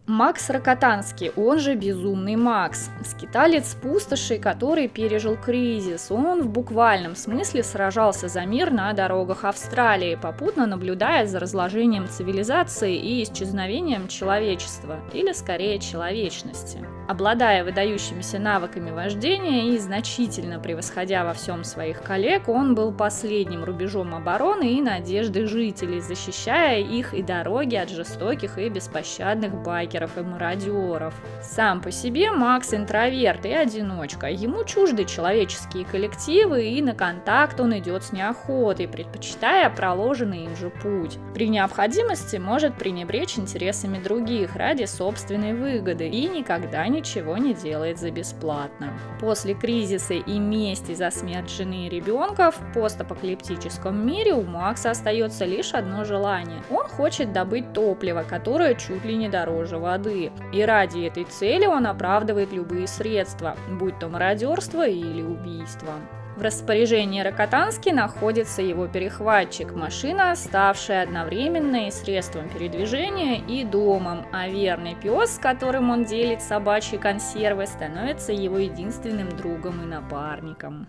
Макс Рокотанский, он же Безумный Макс, скиталец пустоши, который пережил кризис. Он в буквальном смысле сражался за мир на дорогах Австралии, попутно наблюдая за разложением цивилизации и исчезновением человечества, или скорее человечности. Обладая выдающимися навыками вождения и значительно превосходя во всем своих коллег, он был последним рубежом обороны и надежды жителей, защищая их и дороги от жестоких и беспощадных байкеров и мародеров. Сам по себе Макс интроверт и одиночка, ему чужды человеческие коллективы, и на контакт он идет с неохотой, предпочитая проложенный им же путь. При необходимости может пренебречь интересами других ради собственной выгоды и никогда ничего не делает за бесплатно. После кризиса и мести за смерть жены и ребенка в постапокалиптическом мире у Макса остается лишь одно желание. Он хочет добыть топливо, которое чуть ли не дороже воды. И ради этой цели он оправдывает любые средства, будь то мародерство или убийство. В распоряжении Рокотански находится его перехватчик, машина, ставшая одновременно и средством передвижения, и домом, а верный пес, с которым он делит собачьи консервы, становится его единственным другом и напарником.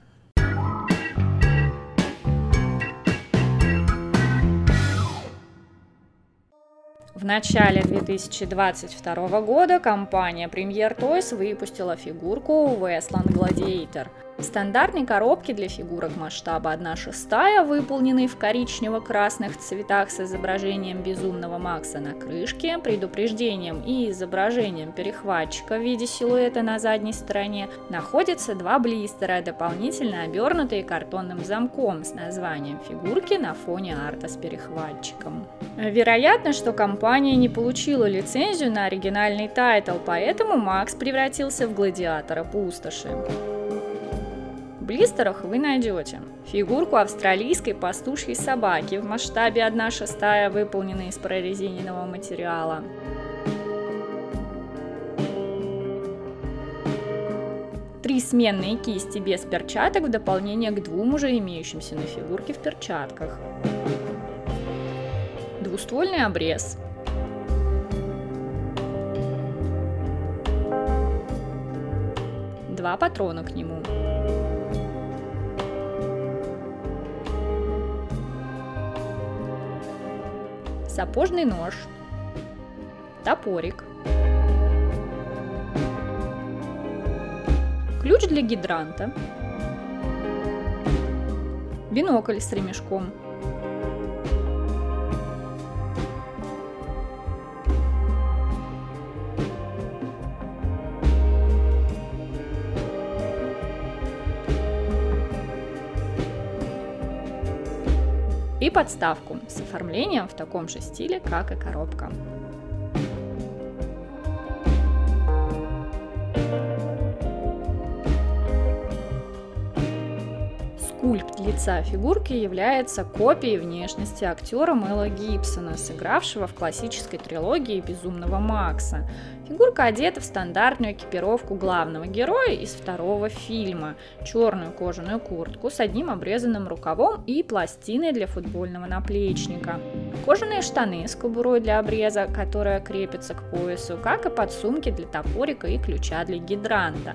В начале 2022 года компания Premier Toys выпустила фигурку Wasteland Gladiator. В стандартной коробке для фигурок масштаба 1/6, выполненной в коричнево-красных цветах с изображением Безумного Макса на крышке, предупреждением и изображением перехватчика в виде силуэта на задней стороне, находятся два блистера, дополнительно обернутые картонным замком с названием фигурки на фоне арта с перехватчиком. Вероятно, что компания не получила лицензию на оригинальный тайтл, поэтому Макс превратился в гладиатора пустоши. В блистерах вы найдете фигурку австралийской пастушьей собаки в масштабе 1/6, выполненной из прорезиненного материала. Три сменные кисти без перчаток в дополнение к двум уже имеющимся на фигурке в перчатках. Двуствольный обрез. Два патрона к нему. Сапожный нож, топорик, ключ для гидранта, бинокль с ремешком, и подставку с оформлением в таком же стиле, как и коробка. Скульпт лица фигурки является копией внешности актера Мэла Гибсона, сыгравшего в классической трилогии Безумного Макса. Фигурка одета в стандартную экипировку главного героя из второго фильма: черную кожаную куртку с одним обрезанным рукавом и пластиной для футбольного наплечника, кожаные штаны с кобурой для обреза, которая крепится к поясу, как и подсумки для топорика и ключа для гидранта.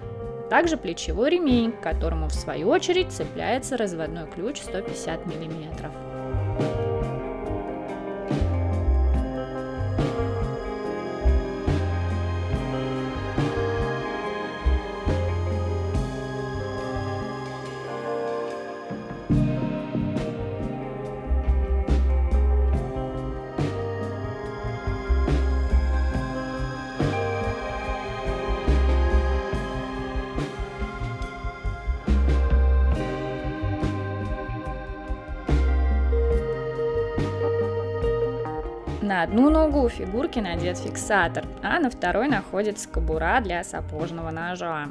Также плечевой ремень, к которому в свою очередь цепляется разводной ключ 150 мм. На одну ногу у фигурки надет фиксатор, а на второй находится кобура для сапожного ножа.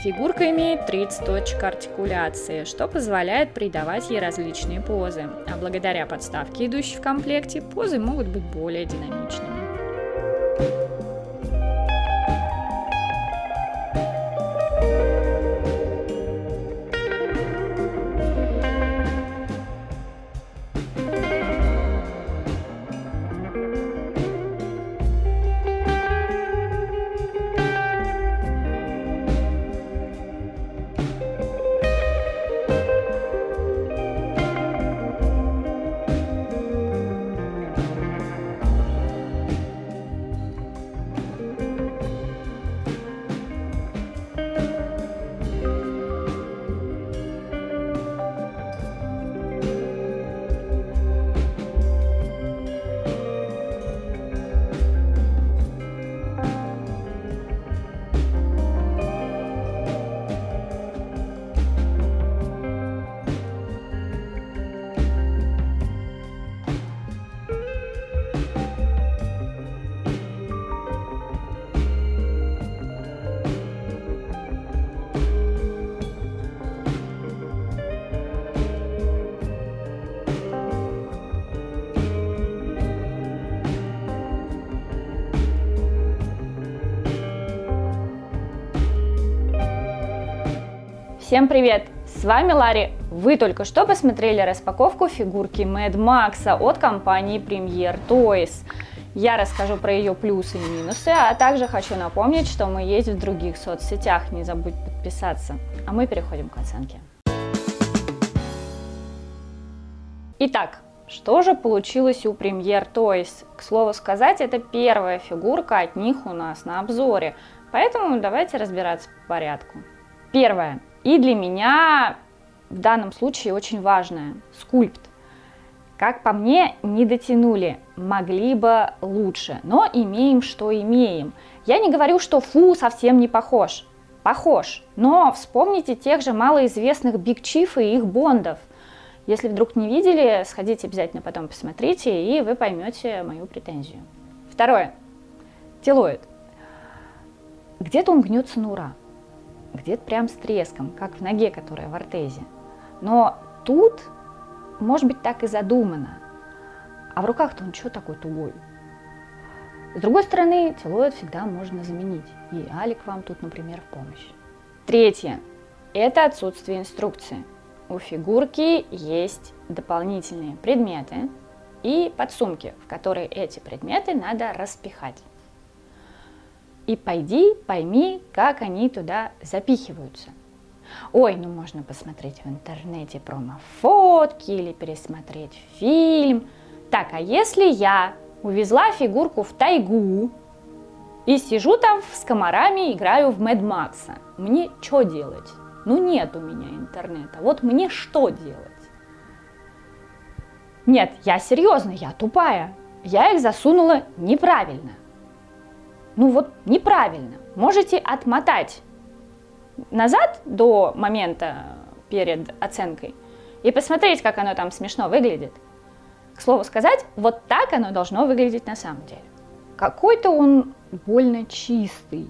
Фигурка имеет 30 точек артикуляции, что позволяет придавать ей различные позы, а благодаря подставке, идущей в комплекте, позы могут быть более динамичными. Всем привет! С вами Ларри. Вы только что посмотрели распаковку фигурки Mad Max от компании Premier Toys. Я расскажу про ее плюсы и минусы, а также хочу напомнить, что мы есть в других соцсетях. Не забудь подписаться. А мы переходим к оценке. Итак, что же получилось у Premier Toys? К слову сказать, это первая фигурка от них у нас на обзоре, поэтому давайте разбираться по порядку. Первое. И для меня в данном случае очень важное – скульпт. Как по мне, не дотянули, могли бы лучше, но имеем, что имеем. Я не говорю, что фу, совсем не похож. Похож, но вспомните тех же малоизвестных Биг Чиф и их Бондов. Если вдруг не видели, сходите обязательно потом посмотрите, и вы поймете мою претензию. Второе. Телоид. Где-то он гнется на ура. Где-то прям с треском, как в ноге, которая в ортезе. Но тут, может быть, так и задумано. А в руках-то он что такой тугой? С другой стороны, телоид всегда можно заменить. И Алик вам тут, например, в помощь. Третье. Это отсутствие инструкции. У фигурки есть дополнительные предметы и подсумки, в которые эти предметы надо распихать. И пойди, пойми, как они туда запихиваются. Ой, ну можно посмотреть в интернете промо-фотки или пересмотреть фильм. Так, а если я увезла фигурку в тайгу и сижу там с комарами, играю в Mad Max, мне что делать? Ну нет у меня интернета, вот мне что делать? Нет, я серьезно, я тупая. Я их засунула неправильно. Ну вот неправильно. Можете отмотать назад до момента перед оценкой и посмотреть, как оно там смешно выглядит. К слову сказать, вот так оно должно выглядеть на самом деле. Какой-то он больно чистый.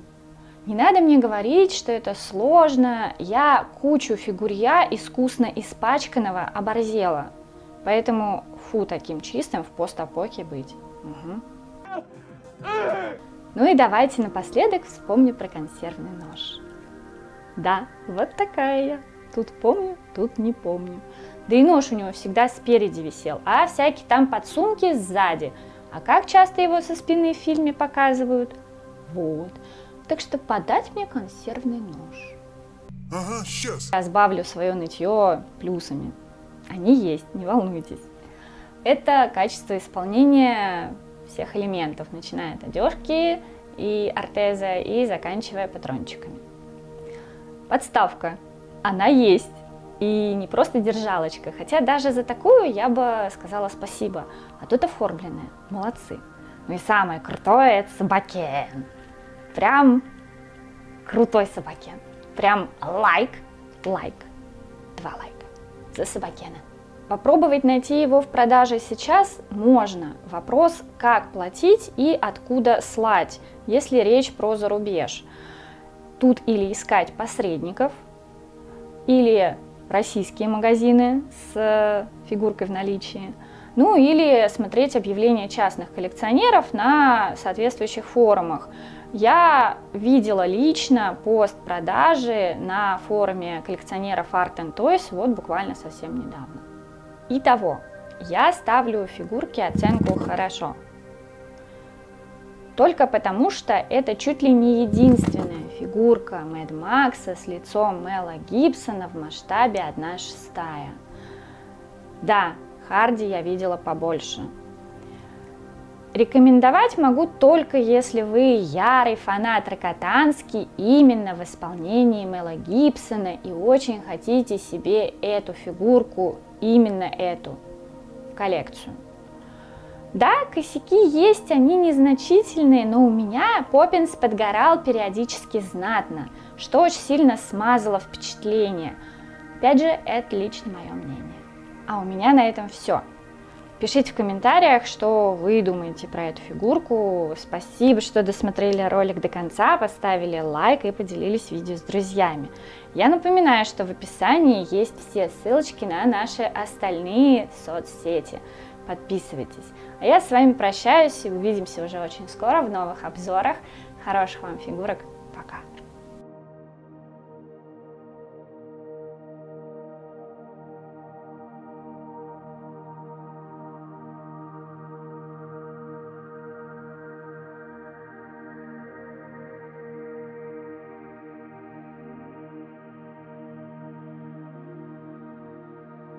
Не надо мне говорить, что это сложно. Я кучу фигурья искусно испачканного оборзела. Поэтому фу таким чистым в постапоке быть. Угу. Ну и давайте напоследок вспомню про консервный нож. Да, вот такая я. Тут помню, тут не помню. Да и нож у него всегда спереди висел, а всякие там подсумки сзади. А как часто его со спины в фильме показывают? Вот. Так что подать мне консервный нож. Ага, сейчас. Я сбавлю свое нытье плюсами. Они есть, не волнуйтесь. Это качество исполнения всех элементов, начиная от одежки и ортеза и заканчивая патрончиками. Подставка. Она есть. И не просто держалочка, хотя даже за такую я бы сказала спасибо. А тут оформленная. Молодцы. Ну и самое крутое — это собакен. Прям крутой собакен. Прям лайк. 2 лайка за собакена. Попробовать найти его в продаже сейчас можно. Вопрос, как платить и откуда слать, если речь про зарубеж. Тут или искать посредников, или российские магазины с фигуркой в наличии, ну или смотреть объявления частных коллекционеров на соответствующих форумах. Я видела лично пост продажи на форуме коллекционеров Art and Toys вот буквально совсем недавно. Итого, я ставлю фигурке оценку «хорошо». Только потому, что это чуть ли не единственная фигурка Мэд Макса с лицом Мэла Гибсона в масштабе 1/6. Да, Харди я видела побольше. Рекомендовать могу только если вы ярый фанат Рокотански именно в исполнении Мэла Гибсона и очень хотите себе эту фигурку, именно эту, в коллекцию. Да, косяки есть, они незначительные, но у меня Поппинс подгорал периодически знатно, что очень сильно смазало впечатление. Опять же, это лично мое мнение. А у меня на этом все. Пишите в комментариях, что вы думаете про эту фигурку. Спасибо, что досмотрели ролик до конца, поставили лайк и поделились видео с друзьями. Я напоминаю, что в описании есть все ссылочки на наши остальные соцсети. Подписывайтесь. А я с вами прощаюсь и увидимся уже очень скоро в новых обзорах. Хороших вам фигурок. Пока!